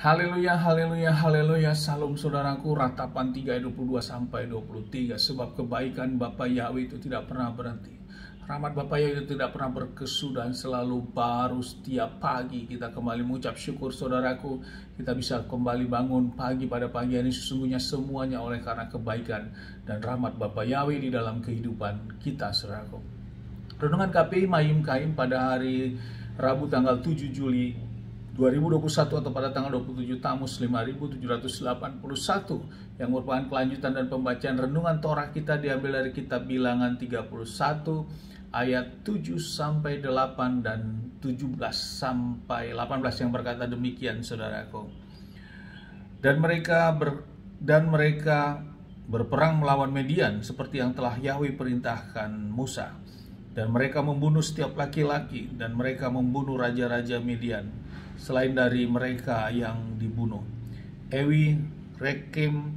Haleluya, haleluya, haleluya. Salam saudaraku, ratapan 3 ayat 22 sampai 23. Sebab kebaikan Bapa Yahweh itu tidak pernah berhenti. Rahmat Bapa Yahweh itu tidak pernah berkesudahan, selalu baru setiap pagi. Kita kembali mengucap syukur saudaraku. Kita bisa kembali bangun pagi pada pagi ini sesungguhnya semuanya oleh karena kebaikan dan rahmat Bapa Yahweh di dalam kehidupan kita saudaraku. Renungan KPI Mayim Kaim pada hari Rabu tanggal 7 Juli 2021 atau pada tanggal 27 Tamus 5781 yang merupakan kelanjutan dan pembacaan renungan Torah kita diambil dari kitab Bilangan 31 ayat 7 sampai 8 dan 17 sampai 18 yang berkata demikian saudaraku. Dan mereka berperang melawan Midian seperti yang telah Yahweh perintahkan Musa. Dan mereka membunuh setiap laki-laki dan mereka membunuh raja-raja Midian selain dari mereka yang dibunuh, Ewi, Rekem,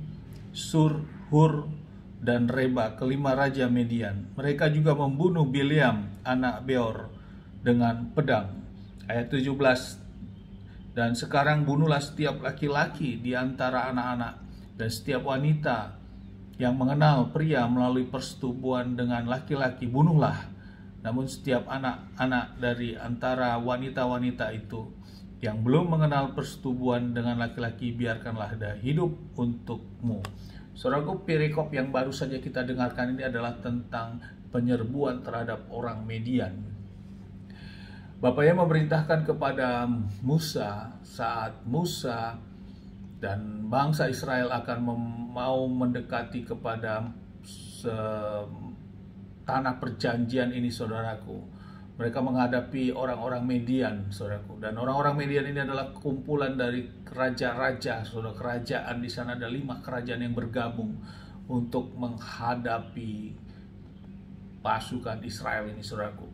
Sur, Hur, dan Reba, kelima raja Midian. Mereka juga membunuh Bileam, anak Beor, dengan pedang. Ayat 17, dan sekarang bunuhlah setiap laki-laki di antara anak-anak dan setiap wanita yang mengenal pria melalui persetubuhan dengan laki-laki, bunuhlah. Namun setiap anak-anak dari antara wanita-wanita itu yang belum mengenal persetubuhan dengan laki-laki, biarkanlah dia hidup untukmu. Saudaraku, perikop yang baru saja kita dengarkan ini adalah tentang penyerbuan terhadap orang Midian. Bapaknya memerintahkan kepada Musa saat Musa dan bangsa Israel akan mau mendekati kepada tanah perjanjian ini saudaraku. Mereka menghadapi orang-orang Midian, saudaraku. Dan orang-orang Midian ini adalah kumpulan dari raja-raja, saudara. Kerajaan di sana ada 5 kerajaan yang bergabung untuk menghadapi pasukan Israel ini, saudaraku.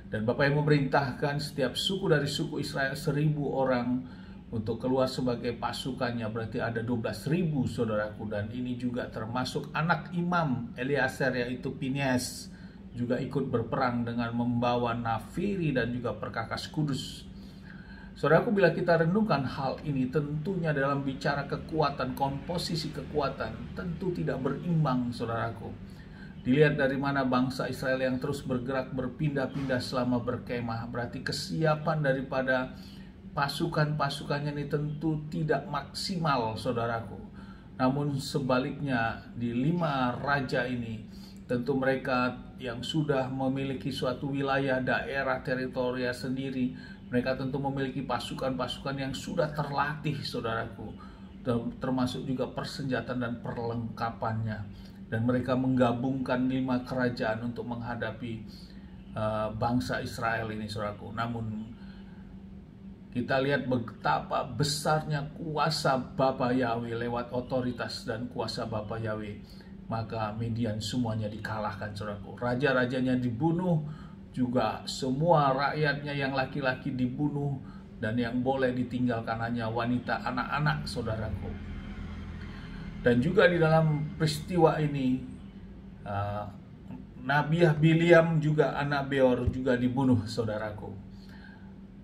Dan Bapak yang memerintahkan setiap suku dari suku Israel 1.000 orang untuk keluar sebagai pasukannya, berarti ada 12.000, saudaraku. Dan ini juga termasuk anak imam Eleazar, yaitu Phinehas, juga ikut berperang dengan membawa nafiri dan juga perkakas kudus. Saudaraku, bila kita renungkan hal ini, tentunya dalam bicara kekuatan, komposisi kekuatan tentu tidak berimbang, saudaraku. Dilihat dari mana bangsa Israel yang terus bergerak berpindah-pindah selama berkemah, berarti kesiapan daripada pasukan-pasukannya ini tentu tidak maksimal, saudaraku. Namun sebaliknya, di 5 raja ini tentu mereka yang sudah memiliki suatu wilayah, daerah, teritorial sendiri, mereka tentu memiliki pasukan-pasukan yang sudah terlatih, saudaraku, termasuk juga persenjataan dan perlengkapannya. Dan mereka menggabungkan 5 kerajaan untuk menghadapi bangsa Israel ini, saudaraku. Namun kita lihat betapa besarnya kuasa Bapa Yahweh lewat otoritas dan kuasa Bapa Yahweh. Maka Midian semuanya dikalahkan, saudaraku. Raja-rajanya dibunuh, juga semua rakyatnya yang laki-laki dibunuh, dan yang boleh ditinggalkan hanya wanita, anak-anak, saudaraku. Dan juga di dalam peristiwa ini, Nabiah Bileam juga anak Beor juga dibunuh, saudaraku,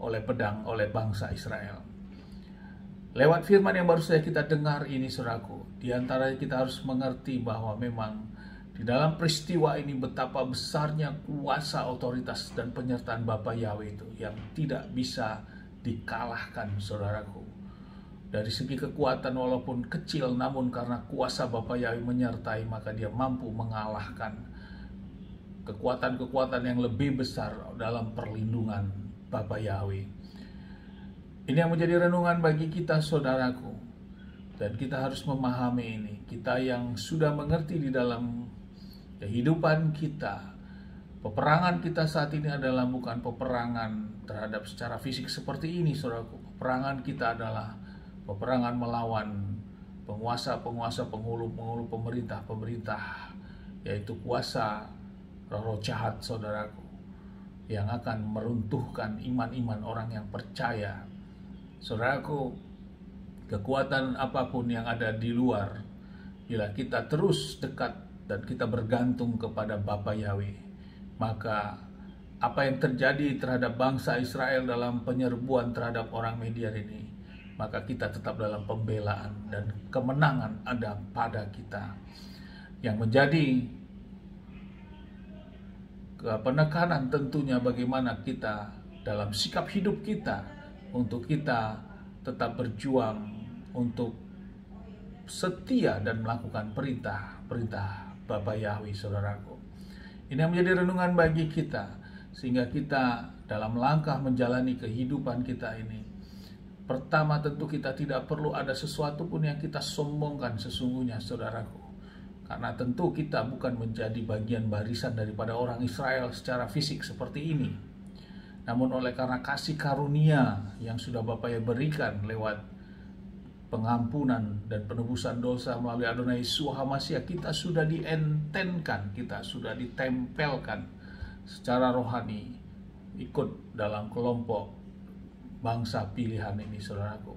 oleh pedang oleh bangsa Israel. Lewat firman yang baru saja kita dengar ini, saudaraku, di antara kita harus mengerti bahwa memang di dalam peristiwa ini betapa besarnya kuasa, otoritas, dan penyertaan Bapa Yahweh itu yang tidak bisa dikalahkan, saudaraku. Dari segi kekuatan walaupun kecil, namun karena kuasa Bapa Yahweh menyertai, maka dia mampu mengalahkan kekuatan-kekuatan yang lebih besar dalam perlindungan Bapa Yahweh. Ini yang menjadi renungan bagi kita, saudaraku. Dan kita harus memahami ini. Kita yang sudah mengerti di dalam kehidupan kita, peperangan kita saat ini adalah bukan peperangan terhadap secara fisik seperti ini, saudaraku. Peperangan kita adalah peperangan melawan penguasa-penguasa, penghulu-penghulu pemerintah, yaitu kuasa roh-roh jahat, saudaraku, yang akan meruntuhkan iman-iman orang yang percaya. Saudaraku, kekuatan apapun yang ada di luar, bila kita terus dekat dan kita bergantung kepada Bapa Yahweh, maka apa yang terjadi terhadap bangsa Israel dalam penyerbuan terhadap orang Midian ini maka kita tetap dalam pembelaan dan kemenangan ada pada kita. Yang menjadi penekanan tentunya bagaimana kita dalam sikap hidup kita untuk kita tetap berjuang untuk setia dan melakukan perintah Bapa Yahweh, saudaraku. Ini yang menjadi renungan bagi kita, sehingga kita dalam langkah menjalani kehidupan kita ini, pertama tentu kita tidak perlu ada sesuatu pun yang kita sombongkan sesungguhnya, saudaraku. Karena tentu kita bukan menjadi bagian barisan daripada orang Israel secara fisik seperti ini. Namun oleh karena kasih karunia yang sudah Bapa yang berikan lewat pengampunan dan penebusan dosa melalui Adonai Yesus HaMashiach, kita sudah dientenkan, kita sudah ditempelkan secara rohani ikut dalam kelompok bangsa pilihan ini, saudaraku.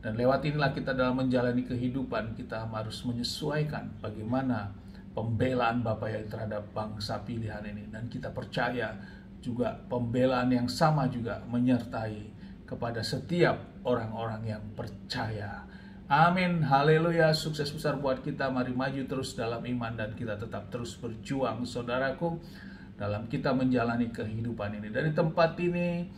Dan lewat inilah kita dalam menjalani kehidupan, kita harus menyesuaikan bagaimana pembelaan Bapa yang terhadap bangsa pilihan ini. Dan kita percaya juga pembelaan yang sama juga menyertai kepada setiap orang-orang yang percaya. Amin, haleluya, sukses besar buat kita. Mari maju terus dalam iman dan kita tetap terus berjuang, saudaraku, dalam kita menjalani kehidupan ini. Dari tempat ini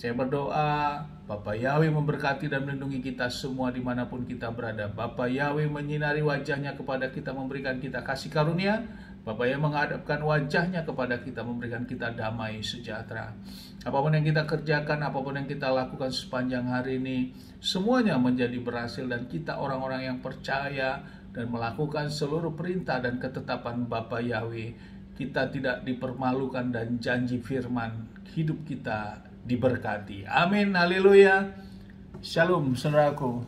saya berdoa Bapa Yahweh memberkati dan melindungi kita semua dimanapun kita berada. Bapa Yahweh menyinari wajahnya kepada kita, memberikan kita kasih karunia. Bapa yang menghadapkan wajahnya kepada kita, memberikan kita damai sejahtera. Apapun yang kita kerjakan, apapun yang kita lakukan sepanjang hari ini, semuanya menjadi berhasil dan kita orang-orang yang percaya dan melakukan seluruh perintah dan ketetapan Bapa Yahweh. Kita tidak dipermalukan dan janji firman hidup kita diberkati. Amin, haleluya. Shalom, saudaraku.